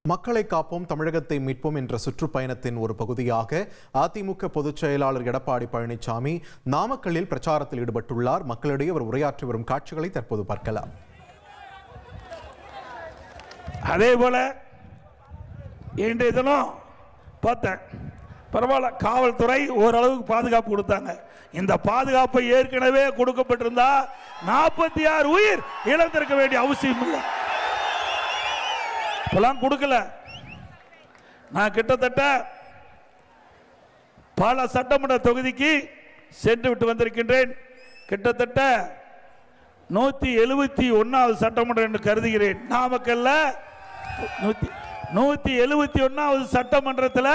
மக்களை காப்போம் தமிழகத்தை மீட்போம் என்ற சுற்றுப்பயணத்தின் ஒரு பகுதியாக அதிமுக பொதுச் செயலாளர் எடப்பாடி பழனிசாமி நாமக்கல்லில் பிரச்சாரத்தில் ஈடுபட்டுள்ளார். மக்களிடையே அவர் உரையாற்றி வரும் காட்சிகளை தற்போது பார்க்கலாம். அதே போல இன்றைய தினம் பார்த்தேன், பரவாயில்ல, காவல்துறை ஓரளவுக்கு பாதுகாப்பு கொடுத்தாங்க. இந்த பாதுகாப்பை ஏற்கனவே கொடுக்கப்பட்டிருந்தா 46 உயிர் இழந்திருக்க வேண்டிய அவசியம் இல்லை. இப்பெல்லாம் கொடுக்கல. நான் கிட்டத்தட்ட பல சட்டமன்ற தொகுதிக்கு சென்று விட்டு வந்திருக்கின்றேன். கிட்டத்தட்ட 171வது சட்டமன்றம் என்று கருதுகிறேன். நாமக்கல்ல 171வது சட்டமன்றத்தில்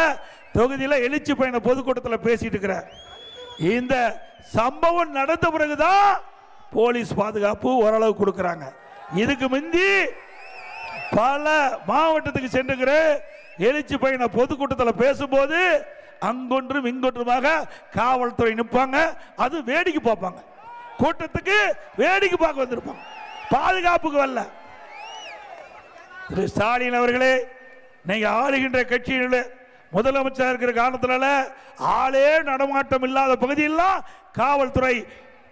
தொகுதியில் எழுச்சி பயண பொதுக்கூட்டத்தில் பேசிட்டு இருக்கிறேன். இந்த சம்பவம் நடந்த பிறகுதான் போலீஸ் பாதுகாப்பு ஓரளவு கொடுக்கிறாங்க. இதுக்கு முந்தி பல மாவட்டத்துக்கு சென்றுகிற எழுச்சி பயண பொதுக்கூட்டத்தில் பேசும்போது அங்கொன்றும் இங்கொன்றுமாக காவல்துறை நிற்பாங்க. அது வேடிக்கை பார்ப்பாங்க. கூட்டத்துக்கு வேடிக்கை பார்க்க வந்திருப்பாங்க, பாதுகாப்புக்கு வரல. திரு ஸ்டாலின் அவர்களே, நீங்க ஆளுகின்ற கட்சியில் முதலமைச்சர் இருக்கிற காரணத்தினால ஆளே நடமாட்டம் இல்லாத பகுதியெல்லாம் காவல்துறை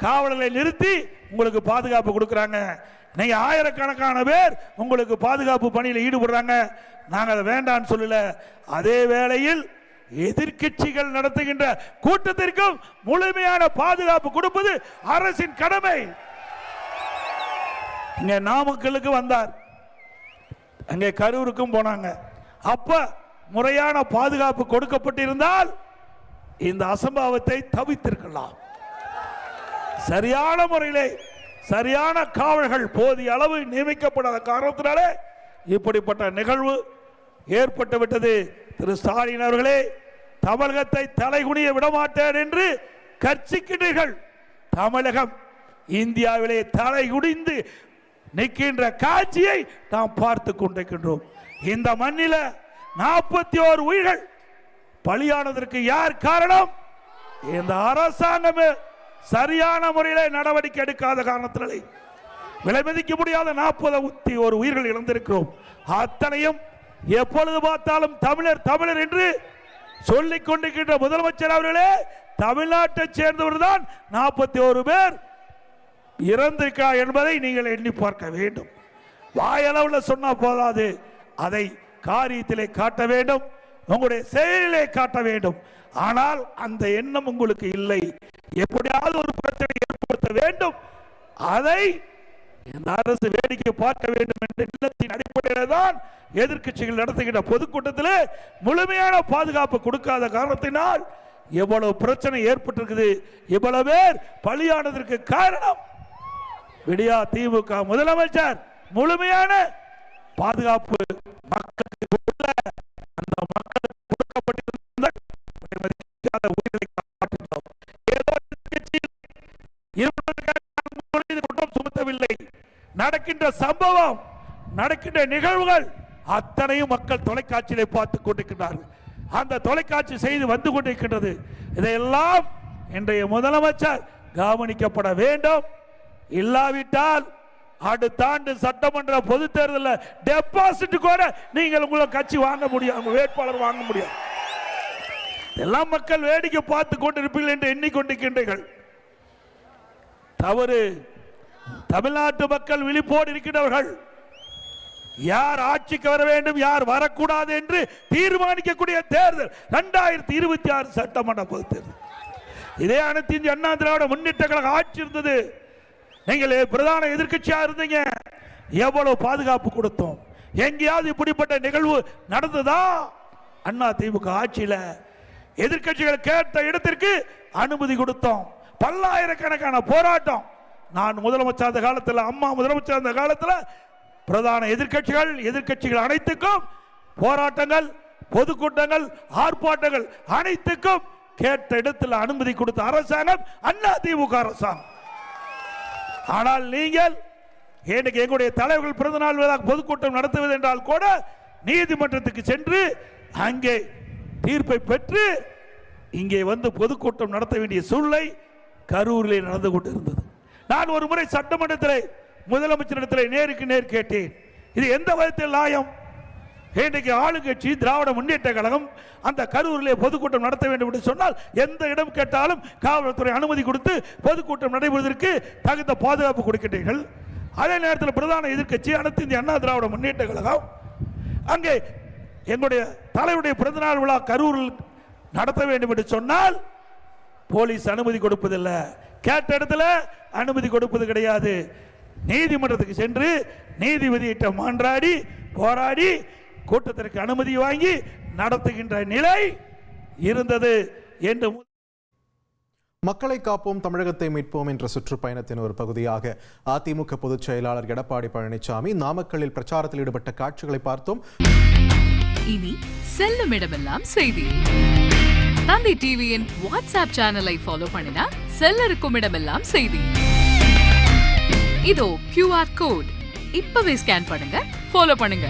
காவலர்களை நிறுத்தி உங்களுக்கு பாதுகாப்பு கொடுக்கிறாங்க. நீங்க ஆயிரக்கணக்கான பேர் உங்களுக்கு பாதுகாப்பு பணியில் ஈடுபடுறாங்க. நாங்கள் அதை வேண்டான்னு சொல்லல. அதே வேளையில் எதிர்க்கட்சிகள் நடத்துகின்ற கூட்டத்திற்கும் முழுமையான பாதுகாப்பு கொடுப்பது அரசின் கடமை. இங்க நாமக்கலுக்கு வந்தார், அங்கே கரூருக்கும் போனாங்க. அப்ப முறையான பாதுகாப்பு கொடுக்கப்பட்டிருந்தால் இந்த அசம்பாவத்தை தவிர்த்திருக்கலாம். சரியான முறையிலே சரியான காவலர்கள் போதிய அளவு நியமிக்கப்படாத காரணத்தினாலே இப்படிப்பட்ட நிகழ்வு ஏற்பட்டு விட்டது. திரு ஸ்டாலின் அவர்களே, தமிழகத்தை தலைகுனிய விடமாட்டேன் என்று கர்ச்சிக்கின்றீர்கள். தமிழகம் இந்தியாவிலே தலைகுனிந்து நிற்கின்ற காட்சியை நாம் பார்த்து கொண்டிருக்கின்றோம். இந்த மண்ணில 41 உயிர்கள் பலியானதற்கு யார் காரணம்? இந்த அரசாங்கமே சரியான முறையில் நடவடிக்கை எடுக்காத காரணத்தினாலே விலை மதிக்க முடியாத 41 உயிர்கள் இழந்திருக்கிறோம். அத்தனையும் எப்பொழுது பார்த்தாலும் தமிழர் தமிழர் என்று சொல்லிக் கொண்டிருக்கின்ற முதலமைச்சர் அவர்களே, தமிழ்நாட்டை சேர்ந்தவர் தான் 41 பேர் இறந்திருக்கிறார் என்பதை நீங்கள் எண்ணி பார்க்க வேண்டும். வாயளவில் சொன்னா போதாது, அதை காரியத்திலே காட்ட வேண்டும், உங்களுடைய செயலிலே காட்ட வேண்டும். ஆனால் அந்த எண்ணம் உங்களுக்கு இல்லை. எப்படியாவது ஒரு பிரச்சனை ஏற்படுத்த வேண்டும், அதை இந்த அரசு வேடிக்கை பார்க்க வேண்டும் என்ற எண்ணத்தின் அடிப்படையில் தான் எதிர்க்கட்சிகள் நடத்துகின்ற பொதுக்கூட்டத்தில் முழுமையான பாதுகாப்பு கொடுக்காத காரணத்தினால் எவ்வளவு பிரச்சனை ஏற்பட்டிருக்குது, இவ்வளவு பேர் பலியானதற்கு காரணம் விடியா திமுக முதலமைச்சர் முழுமையான பாதுகாப்பு மக்களுக்கு கொடுக்க, அந்த மக்களுக்கு கொடுக்கப்பட்டிருந்த உயிர்களை காப்பாற்றினோம். ஏதோ குற்றம் சுமத்தவில்லை. நடக்கின்ற சம்பவம், நடக்கின்ற நிகழ்வுகள் அத்தனையும் மக்கள் தொலைக்காட்சியிலே பார்த்துக் கொண்டிருக்கிறார்கள். அந்த தொலைக்காட்சி செய்து வந்து கொண்டிருக்கின்றது. இதையெல்லாம் இன்றைய முதலமைச்சர் கவனிக்கப்பட வேண்டும். இல்லாவிட்டால் அடுத்த ஆண்டு சட்டமன்ற பொது தேர்தலில் டெபாசிட் கூட நீங்கள் உங்களை கட்சி வாங்க முடியும், உங்க வேட்பாளர் வாங்க முடியும். எல்லாம் மக்கள் வேடிக்கை பார்த்து கொண்டிருப்பீர்கள் என்று எண்ணிக்கொண்டிருக்கின்றீர்கள். தவறு. தமிழ்நாட்டு மக்கள் விழிப்போடு இருக்கின்றவர்கள். யார் ஆட்சிக்கு வர வேண்டும், யார் வரக்கூடாது என்று தீர்மானிக்கக்கூடிய தேர்தல் 2026 சட்டமன்ற பொது தேர்தல். இதே அனைத்து இந்திய அண்ணா திராவிட முன்னேற்ற கழக ஆட்சி இருந்தது. நீங்கள் பிரதான எதிர்க்கட்சியா இருந்தீங்க. எவ்வளவு பாதுகாப்பு கொடுத்தோம்? எங்கேயாவது இப்படிப்பட்ட நிகழ்வு நடந்ததா? அண்ணா திமுக ஆட்சியில எதிர்க்கட்சிகள் கேட்ட இடத்திற்கு அனுமதி கொடுத்தோம். பல்லாயிரக்கணக்கான போராட்டம். நான் முதலமைச்சர் அந்த காலத்தில், அம்மா முதலமைச்சர் அந்த காலத்தில் பிரதான எதிர்க்கட்சிகள் அனைத்துக்கும் போராட்டங்கள், பொதுக்கூட்டங்கள், ஆர்ப்பாட்டங்கள் அனைத்துக்கும் கேட்ட இடத்தில் அனுமதி கொடுத்த அரசாங்கம் அண்ணா திமுக அரசாங்கம். ஆனால் நீங்கள் இன்னைக்கு எங்களுடைய தலைவர்கள் பிறந்தநாள் விழா பொதுக்கூட்டம் நடத்துவது என்றால் கூட நீதிமன்றத்துக்கு சென்று அங்கே தீர்ப்பை பெற்று இங்கே வந்து பொதுக்கூட்டம் நடத்த வேண்டிய சூழ்நிலை கரூரில் நடந்து கொண்டிருந்தது. நான் ஒரு முறை சட்டமன்றத்தில் முதலமைச்சரிடத்தில் நேருக்கு நேர் கேட்டேன், இது எந்த விதத்தில் நியாயம்? இன்றைக்கு ஆளுங்கட்சி திராவிட முன்னேற்ற கழகம் அந்த கரூரிலே பொதுக்கூட்டம் நடத்த வேண்டும் என்று சொன்னால் எந்த இடம் கேட்டாலும் காவல்துறை அனுமதி கொடுத்து பொதுக்கூட்டம் நடைபெறுவதற்கு தகுந்த பாதுகாப்பு கொடுக்கின்றீர்கள். அதே நேரத்தில் பிரதான எதிர்க்கட்சி அனைத்து இந்திய அண்ணா திராவிட முன்னேற்ற கழகம் அங்கே எங்களுடைய தலைவருடைய பிறந்தநாள் விழா கரூரில் நடத்த வேண்டும் என்று சொன்னால் போலீஸ் அனுமதி கொடுப்பதில்லை. கேட்ட இடத்துல அனுமதி கொடுப்பது கிடையாது. நீதிமன்றத்துக்கு சென்று நீதிபதியிட்ட மன்றாடி போராடி கூட்டத்திற்கு அனுமதி வாங்கி நடத்துகின்ற நிலை இருந்தது என்று. மக்களை காப்போம் தமிழகத்தை மீட்போம் என்ற சுற்றுப்பயணத்தின் ஒரு பகுதியாக அதிமுக பொதுச் செயலாளர் எடப்பாடி பழனிசாமி நாமக்கல்லில் பிரச்சாரத்தில் ஈடுபட்ட காட்சிகளை பார்த்தோம். இனி செல்லும் இடமெல்லாம் செய்தி. தந்தை டிவியின் வாட்ஸ்அப் சேனலை ஃபாலோ பண்ணினா செல்ல இருக்கும் இடமெல்லாம் செய்தி. இதோ QR கோட் இப்பவே ஸ்கேன் பண்ணுங்க, ஃபாலோ பண்ணுங்க.